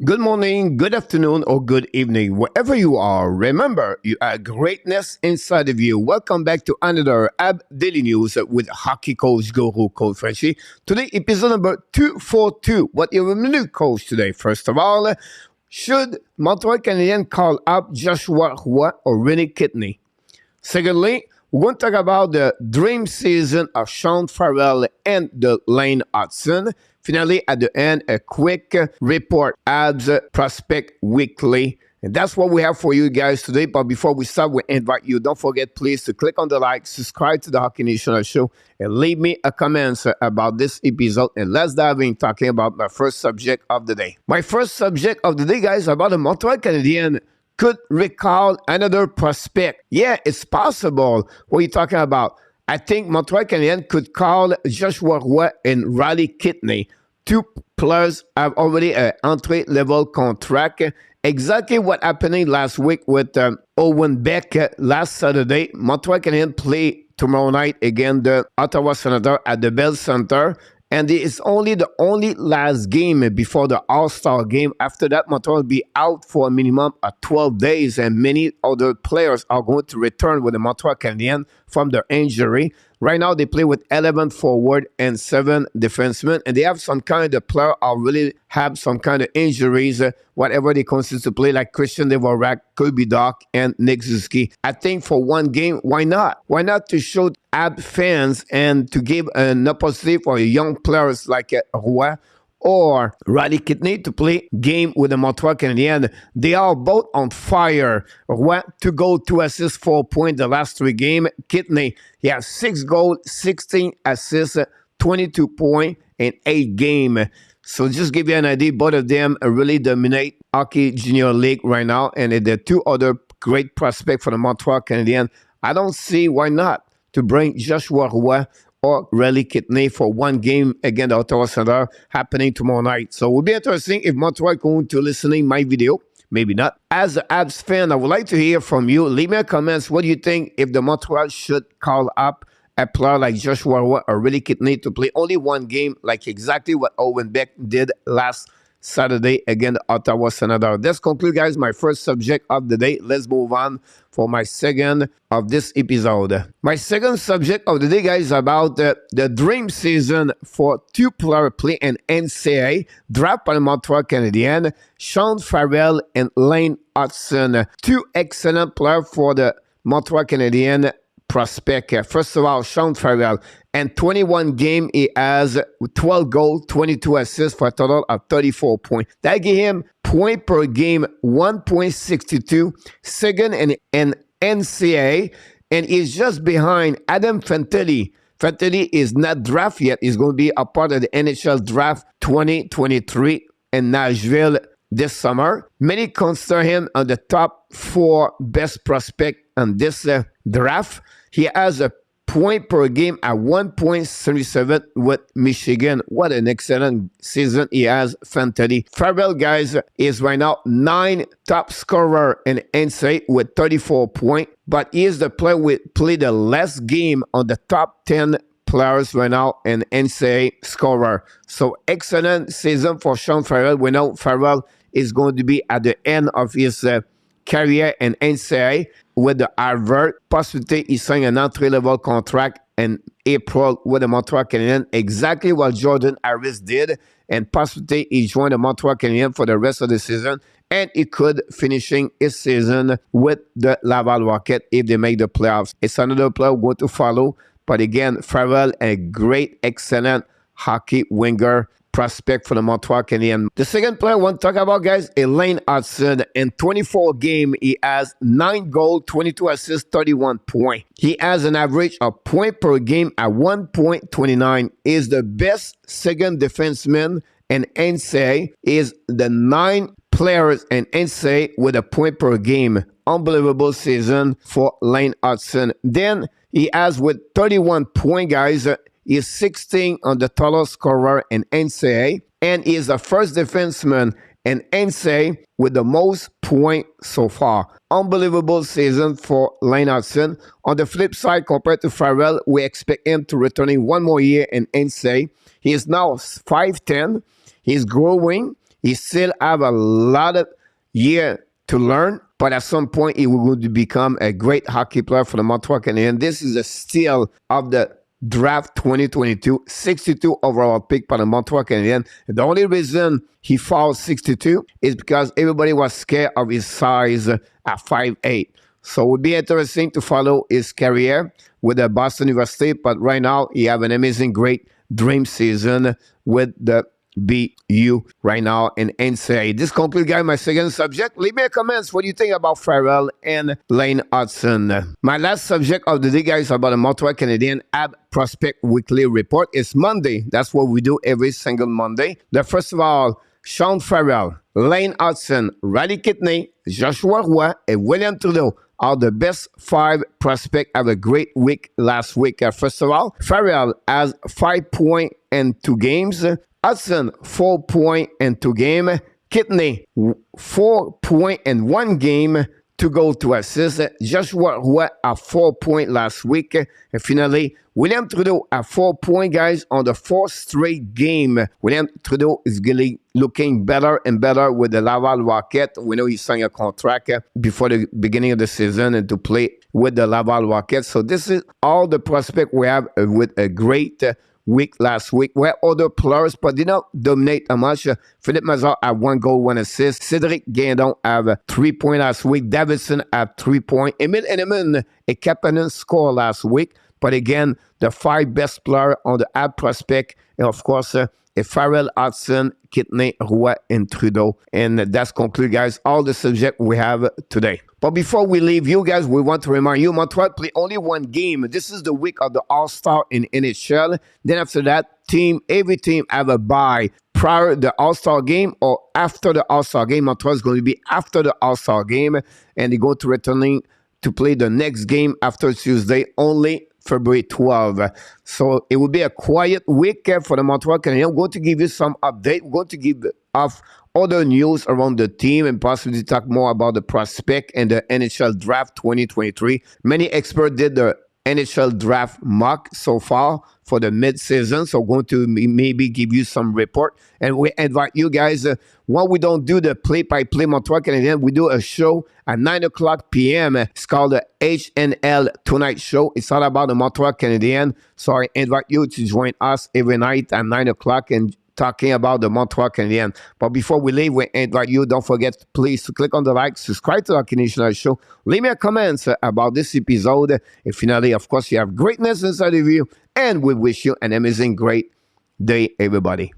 Good morning, good afternoon, or good evening, wherever you are. Remember, you have greatness inside of you. Welcome back to another AB Daily News with hockey coach Guru Coach Frenchy. Today, episode number 242. What you will do, coach, today? First of all, should Montreal Canadiens call up Joshua Roy or Rennie Kidney? Secondly, we're going to talk about the dream season of Sean Farrell and the Lane HUTSON. Finally, at the end, a quick report, HABS Prospect Weekly. And that's what we have for you guys today. But before we start, we invite you, don't forget, please, to click on the like, subscribe to the Hockey National Show, and leave me a comment about this episode. And let's dive in talking about my first subject of the day. My first subject of the day, guys, about the Montreal Canadiens could recall another prospect. Yeah, it's possible. What are you talking about? I think Montreal Canadiens could call Joshua Roy and Riley Kidney. Two players have already an entry-level contract. Exactly what happened last week with Owen Beck last Saturday. Montreal Canadiens play tomorrow night against the Ottawa Senators at the Bell Center. And it's only the last game before the All-Star game. After that, Montreal will be out for a minimum of 12 days, and many other players are going to return with the Montreal Canadiens from their injury. Right now, they play with 11 forward and 7 defensemen, and they have some kind of player or really have some kind of injuries, whatever they consider to play, like Christian Dvorak, Kirby Dach, and Nick Suzuki. I think for one game, why not? Why not to show AB fans and to give an opportunity for young players like Roy or Riley Kidney to play game with the Montreal Canadiens. They are both on fire. Roy, 2 goals, 2 assists, 4 points the last 3 games. Kidney, he has 6 goals, 16 assists, 22 points in 8 games. So just give you an idea, both of them really dominate Hockey Junior League right now. And the 2 other great prospects for the Montreal Canadiens. I don't see why not to bring Joshua Roy or Riley Kidney for 1 game against the Ottawa Senators happening tomorrow night. So it will be interesting if Montreal is going to listening my video. Maybe not. As an Habs fan, I would like to hear from you. Leave me a comment. What do you think if the Montreal should call up a player like Joshua Roy or Riley Kidney to play only 1 game, like exactly what Owen Beck did last Saturday against the Ottawa Senators. Let's conclude, guys, my first subject of the day. Let's move on for my second of this episode. My second subject of the day, guys, is about the dream season for 2 players play in NCAA draft by the Montreal Canadiens, Sean Farrell and Lane HUTSON. 2 excellent players for the Montreal Canadiens prospect. First of all, Sean Farrell. And 21 games, he has 12 goals, 22 assists for a total of 34 points. That gave him point per game, 1.62, second in NCAA, and he's just behind Adam Fantilli. Fantilli is not drafted yet. He's going to be a part of the NHL Draft 2023 in Nashville this summer. Many consider him on the top 4 best prospect on this draft. He has a point per game at 1.37 with Michigan. What an excellent season he has, Fantilli. Farrell, guys, is right now 9th top scorer in NCAA with 34 points, but he is the player who played the last game on the top 10 players right now in NCAA scorer. So excellent season for Sean Farrell. We know Farrell is going to be at the end of his career in NCAA with the Harvard. Possibly he signed an entry-level contract in April with the Montreal Canadiens, exactly what Jordan Harris did, and possibly he joined the Montreal Canadiens for the rest of the season, and he could finishing his season with the Laval Rocket if they make the playoffs. It's another player going to follow, but again, Farrell, a great, excellent hockey winger prospect for the Montreal Canadiens. The second player I want to talk about, guys, is Lane HUTSON. In 24 games, he has 9 goals, 22 assists, 31 points. He has an average of point per game at 1.29. He is the best second defenseman in NCAA. He is the 9th players in NCAA with a point per game. Unbelievable season for Lane HUTSON. Then he has with 31 points, guys. He is 16 on the total scorer in NCAA, and he is the first defenseman in NCAA with the most points so far. Unbelievable season for Lane HUTSON. On the flip side, compared to Farrell, we expect him to return 1 more year in NCAA. He is now 5'10". He's growing. He still have a lot of year to learn, but at some point he will become a great hockey player for the Montreal Canadiens. This is a steal of the draft 2022, 62 overall pick by the Montreal Canadiens. The only reason he falls 62 is because everybody was scared of his size at 5'8". So it would be interesting to follow his career with the Boston University, but right now he have an amazing, great dream season with the BU right now in NCAA. This concludes, guys, my second subject. Leave me a comments. What do you think about FARRELL and Lane Hudson? My last subject of the day, guys, about the Montreal Canadiens HABS Prospect Weekly Report. It's Monday. That's what we do every single Monday. First of all, Sean Farrell, Lane Hudson, Riley Kidney, Joshua Roy, and William Trudeau are the best 5 prospects. Have a great week last week. First of all, Farrell has 5 points in 2 games. Hudson, 4 points in 2 games. Kidney, 4 points in 1 game to go to assist. Joshua Roy at 4 points last week. And finally, William Trudeau at 4 points, guys, on the 4th straight game. William Trudeau is really looking better and better with the Laval Rocket. We know he signed a contract before the beginning of the season and to play with the Laval Rocket. So this is all the prospect we have with a great week last week, where other players but did not dominate a much. Philippe Mazar had 1 goal, 1 assist. Cédric Guindon have 3 points last week. Davidson have 3 points. Emile Henneman, a captain, scored last week. But again, the 5 best players on the HABS prospect, and of course, Farrell, Hudson, Kidney, Roy, and Trudeau. And that's conclude, guys, all the subject we have today. But before we leave you guys, we want to remind you, Montreal play only 1 game. This is the week of the All-Star in NHL. Then after that, every team have a bye prior to the All-Star game or after the All-Star game. Montreal is going to be after the All-Star game, and they go to returning to play the next game after Tuesday, only February 12. So it will be a quiet week for the Montreal Canadiens. I'm going to give you some update. We're going to give off other news around the team and possibly talk more about the prospect and the NHL draft 2023. Many experts did the NHL draft mock so far for the mid-season, so we're going to maybe give you some report. And we invite you guys, when we don't do the play-by-play Montreal Canadiens, we do a show at 9 o'clock p.m. It's called the HNL Tonight Show. It's all about the Montreal Canadiens, so I invite you to join us every night at 9 o'clock and talking about the Montreal Canadiens. But before we leave, we invite you, don't forget, please, to click on the like, subscribe to our Canadian Show, leave me a comment about this episode. And finally, of course, you have greatness inside of you, and we wish you an amazing, great day, everybody.